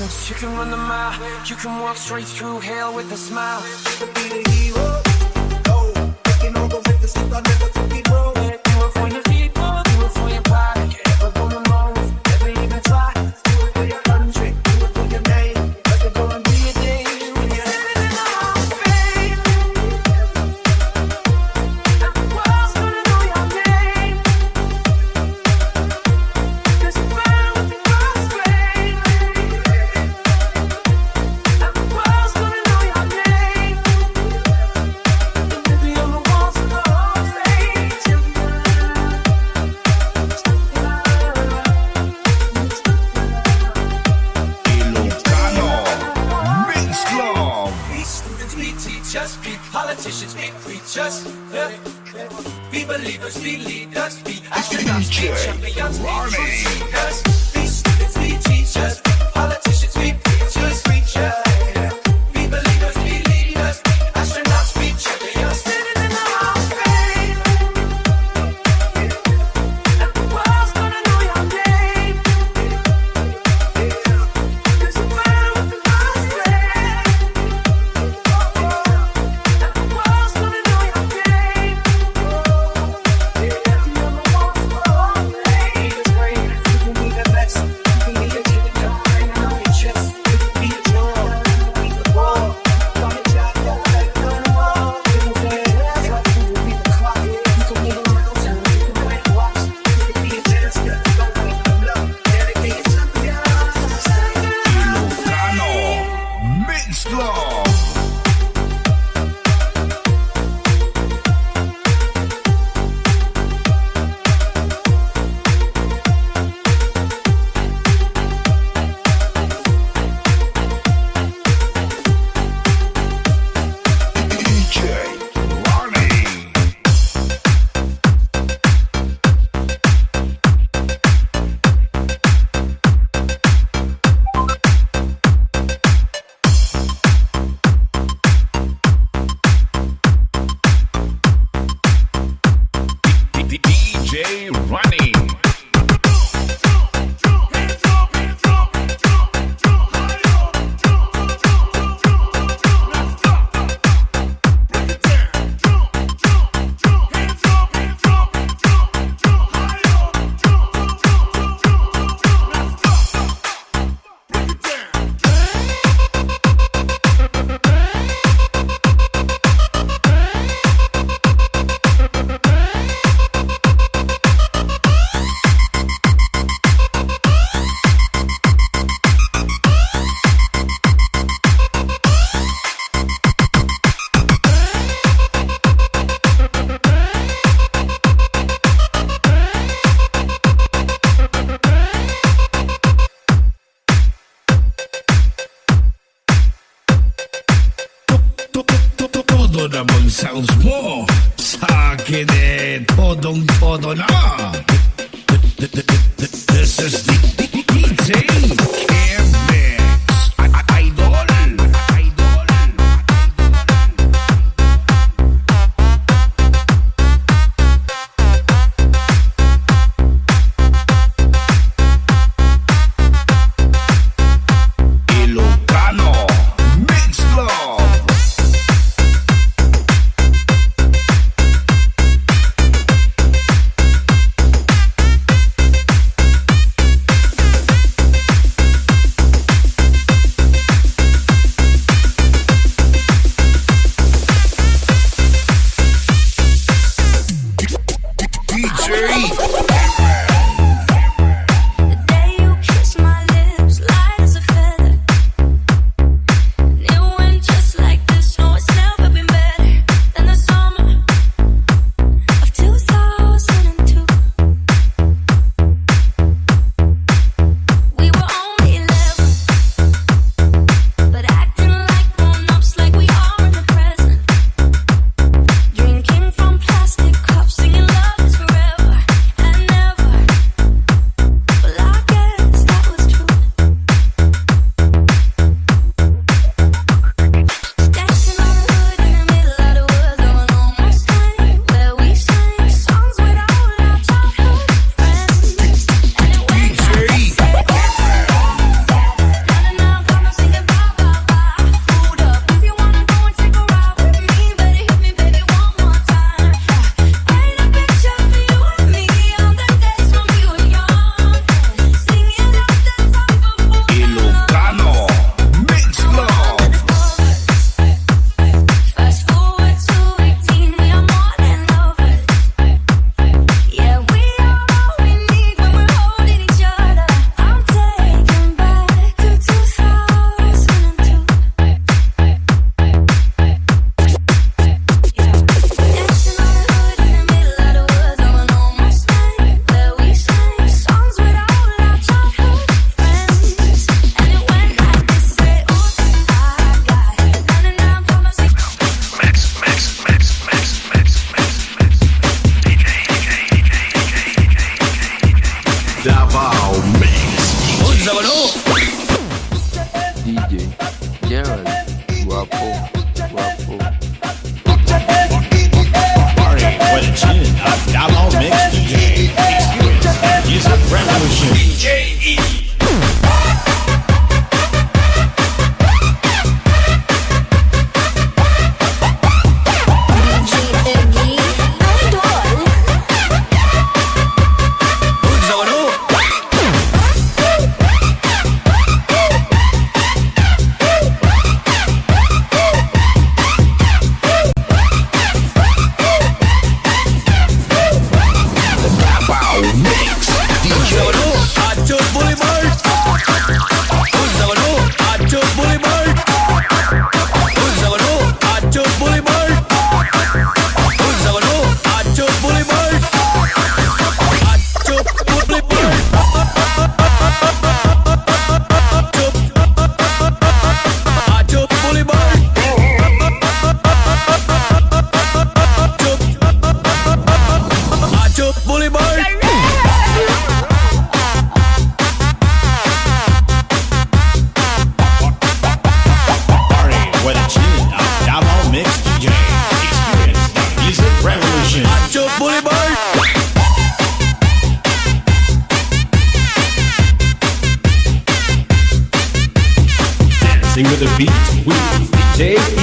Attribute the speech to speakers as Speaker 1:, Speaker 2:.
Speaker 1: distance, you can run the mile. You can walk straight through hell with a smile.
Speaker 2: Be the hero. Oh, taking all the witness, I never took it wrong.
Speaker 1: Do it for your people, do it for your pride. You ever going wrong, never even try.
Speaker 2: Do it for your country, do it for your name. Cause there's gonna be a day when you're living in the Hall of Fame.
Speaker 1: And the world's gonna know your name. There's a fire with the cross flame. And the world's gonna know your name. Be on the walls of the Hall of Fame.
Speaker 3: Ilocano Mix Club.
Speaker 2: Be students, be teachers, be politicians, be preachers. Yeah. Be believers, be leaders, be astronauts, be
Speaker 3: DJ
Speaker 2: champions, be
Speaker 3: Ronnie.
Speaker 2: truth seekers. Be students, be teachers, be politicians, be preachers, preachers. Be believers, be leaders, be astronauts, be champions.
Speaker 1: Living in the Hall of Fame. And the world's gonna know your name. There's a fire with the cross flame. And the world's gonna know your name. Be on the walls of the Hall of Fame.
Speaker 2: It's great, you can be the best. You can be a chicken job, hanging on your chest. You can be a drum, be the ball. On the job, like on the wall. You can say that's right, you can be the clock. You can move around town, you can play the watch. You can be a dancer, don't wait for love. Dedicated to the
Speaker 3: Ilocano Mix Club. DJ Ronnie. DJ Ronnie. Todo naman sounds mo sa akin todong-todo na. This is the DJ Care Mix. Idol. Ilocano Mix Club. Davao Mix.
Speaker 4: DJ, Gerald, guapo, guapo.
Speaker 3: Party with a chin of Davao Mix DJ. Experience the music revolution. DJ E. Sing with the beat with DJ